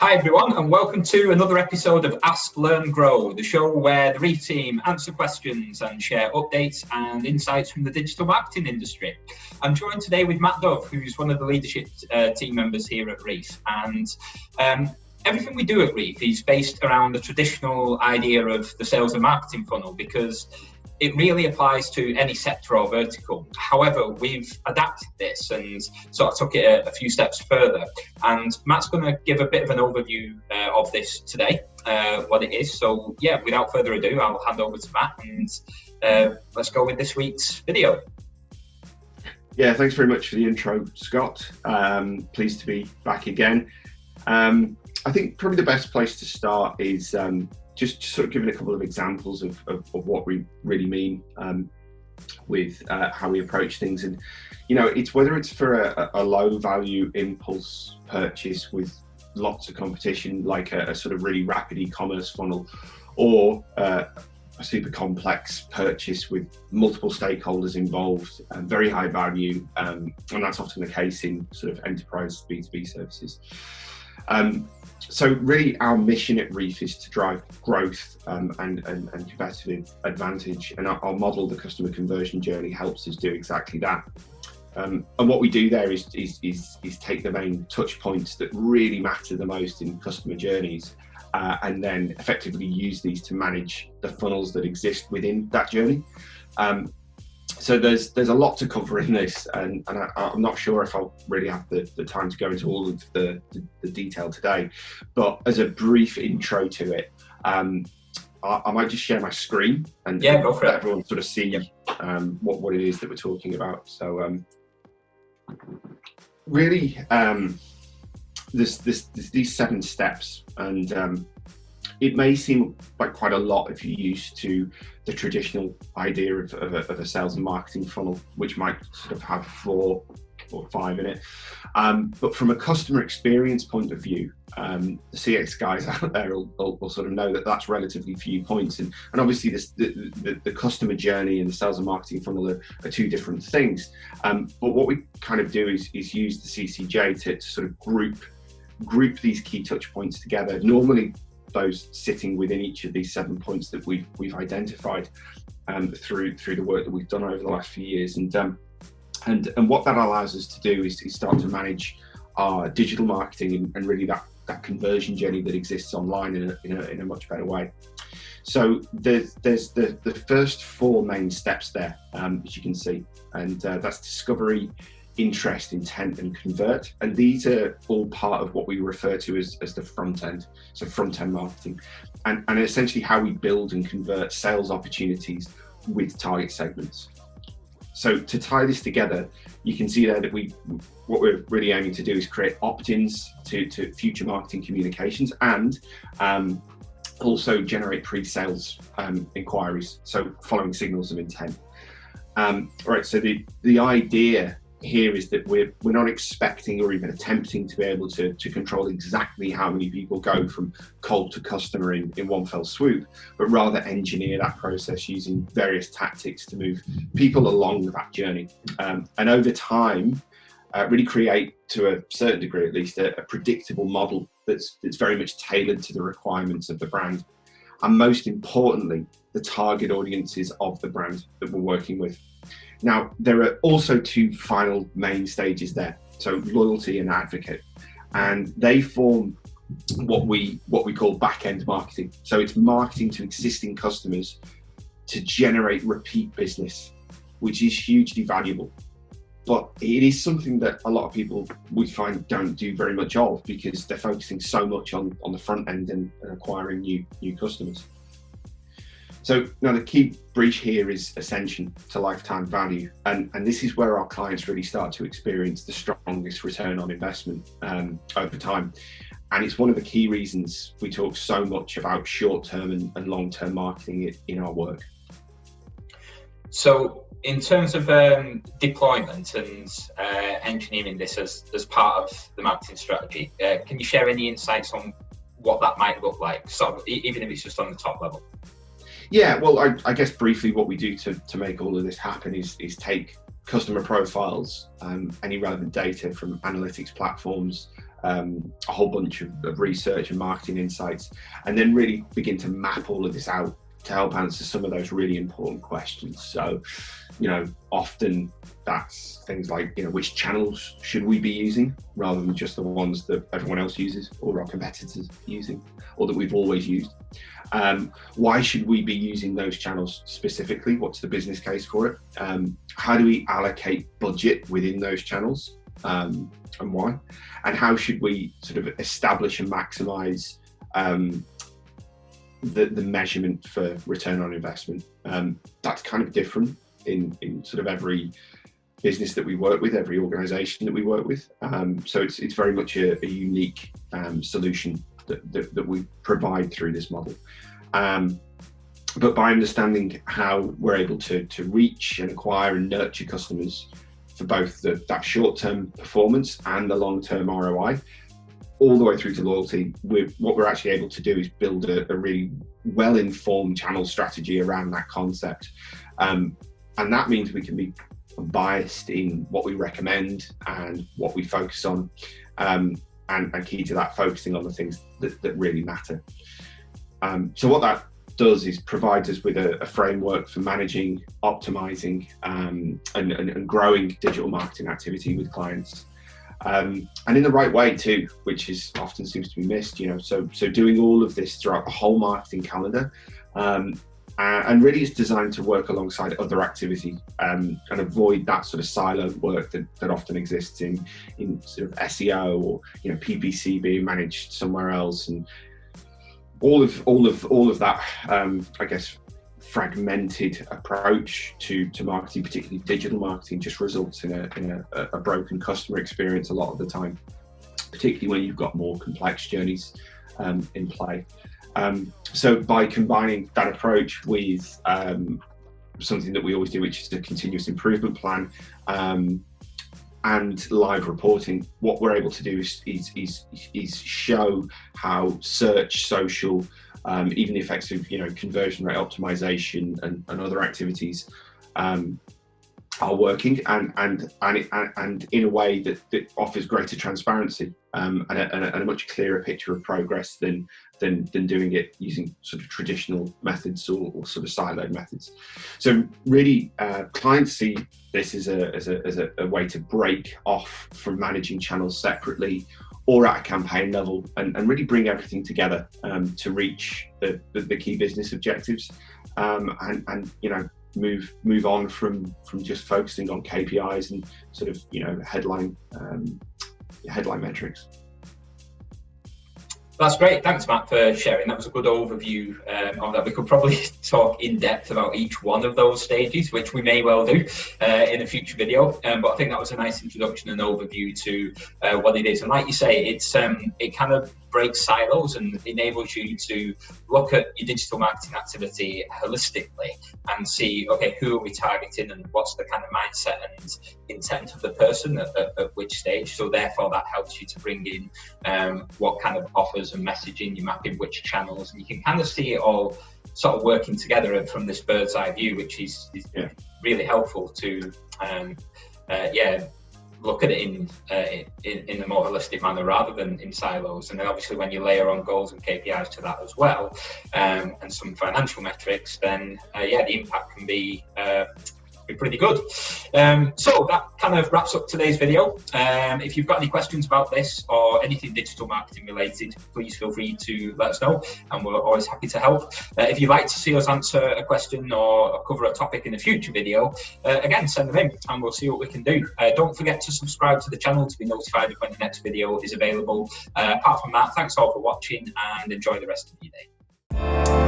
Hi everyone, and welcome to another episode of Ask, Learn, Grow, the show where the Reef team answer questions and share updates and insights from the digital marketing industry. I'm joined today with Matt Dove, who's one of the leadership team members here at Reef. And everything we do at Reef is based around the traditional idea of the sales and marketing funnel, because it really applies to any sector or vertical. However, we've adapted this and sort of took it a few steps further. And Matt's going to give a bit of an overview of this today, what it is. So yeah, without further ado, I'll hand over to Matt and let's go with this week's video. Yeah, thanks very much for the intro, Scott. Pleased to be back again. I think probably the best place to start is just sort of giving a couple of examples of what we really mean with how we approach things. And, you know, it's whether it's for a low value impulse purchase with lots of competition, like a sort of really rapid e-commerce funnel, or a super complex purchase with multiple stakeholders involved, very high value, and that's often the case in sort of enterprise B2B services. So really our mission at Reef is to drive growth and competitive advantage, and our model, the customer conversion journey, helps us do exactly that. And what we do there is take the main touch points that really matter the most in customer journeys, and then effectively use these to manage the funnels that exist within that journey. So there's a lot to cover in this, and I'm not sure if I'll really have the time to go into all of the detail today, but as a brief intro to it, I might just share my screen and go for let it. everyone sort of see what it is that we're talking about. So really, there's these 7 steps, and it may seem like quite a lot if you're used to the traditional idea of a sales and marketing funnel, which might sort of have 4 or 5 in it. But from a customer experience point of view, the CX guys out there will sort of know that that's relatively few points. And obviously the customer journey and the sales and marketing funnel are 2 different things. But what we kind of do is use the CCJ to sort of group these key touch points together, normally those sitting within each of these 7 points that we've identified through the work that we've done over the last few years. And what that allows us to do is start to manage our digital marketing and really that conversion journey that exists online in a much better way. So there's the first 4 main steps there, as you can see, and that's discovery, interest, intent, and convert. And these are all part of what we refer to as the front end, so front end marketing, and essentially how we build and convert sales opportunities with target segments. So to tie this together, you can see there that what we're really aiming to do is create opt-ins to future marketing communications, and also generate pre-sales inquiries, so following signals of intent. Right, so the idea here is that we're not expecting or even attempting to be able to control exactly how many people go from cold to customer in one fell swoop, but rather engineer that process using various tactics to move people along that journey, and over time really create, to a certain degree at least, a predictable model that's very much tailored to the requirements of the brand, and most importantly the target audiences of the brand that we're working with. Now, there are also 2 final main stages there, so loyalty and advocate, and they form what we call back-end marketing. So it's marketing to existing customers to generate repeat business, which is hugely valuable. But it is something that a lot of people, we find, don't do very much of, because they're focusing so much on the front end and acquiring new customers. So now the key breach here is Ascension to lifetime value, and this is where our clients really start to experience the strongest return on investment over time. And it's one of the key reasons we talk so much about short-term and long-term marketing in our work. So in terms of deployment and engineering this as part of the marketing strategy, can you share any insights on what that might look like, sort of, even if it's just on the top level? Yeah, well, I guess briefly what we do to make all of this happen is take customer profiles, any relevant data from analytics platforms, a whole bunch of research and marketing insights, and then really begin to map all of this out to help answer some of those really important questions. So, often that's things like, which channels should we be using rather than just the ones that everyone else uses or our competitors are using or that we've always used. Why should we be using those channels specifically? What's the business case for it? How do we allocate budget within those channels, and why? And how should we sort of establish and maximize the measurement for return on investment? That's kind of different in sort of every business that we work with, every organization that we work with. So it's very much a unique solution that we provide through this model. But by understanding how we're able to reach and acquire and nurture customers for both that short-term performance and the long-term ROI, all the way through to loyalty, what we're actually able to do is build a really well-informed channel strategy around that concept. And that means we can be biased in what we recommend and what we focus on, and key to that, focusing on the things that really matter. So what that does is provides us with a framework for managing, optimizing, and growing digital marketing activity with clients. And in the right way too, which is often seems to be missed, so doing all of this throughout the whole marketing calendar, and really is designed to work alongside other activity, and avoid that sort of siloed work that often exists in sort of SEO or PPC being managed somewhere else, and all of that I guess fragmented approach to marketing, particularly digital marketing, just results in a broken customer experience a lot of the time, particularly when you've got more complex journeys in play. So by combining that approach with something that we always do, which is a continuous improvement plan, and live reporting, what we're able to do is show how search, social, even the effects of conversion rate optimization and other activities are working, and in a way that offers greater transparency, and a much clearer picture of progress than doing it using sort of traditional methods or sort of siloed methods. So really, clients see this as a way to break off from managing channels separately or at a campaign level, and really bring everything together to reach the key business objectives, and move on from just focusing on KPIs and sort of headline metrics. That's great. Thanks, Matt, for sharing. That was a good overview of that. We could probably talk in depth about each one of those stages, which we may well do in a future video. But I think that was a nice introduction and overview to what it is. And like you say, it kind of breaks silos and enables you to look at your digital marketing activity holistically and see, okay, who are we targeting and what's the kind of mindset and intent of the person at which stage. So therefore that helps you to bring in what kind of offers and messaging you're mapping, which channels, and you can kind of see it all sort of working together from this bird's eye view, which is really helpful to look at it in a more holistic manner rather than in silos. And then obviously when you layer on goals and KPIs to that as well, and some financial metrics, then the impact can be pretty good. So that kind of wraps up today's video. If you've got any questions about this or anything digital marketing related, please feel free to let us know, and we're always happy to help. If you'd like to see us answer a question or cover a topic in a future video, again, send them in and we'll see what we can do. Don't forget to subscribe to the channel to be notified of when the next video is available. Apart from that, thanks all for watching and enjoy the rest of your day.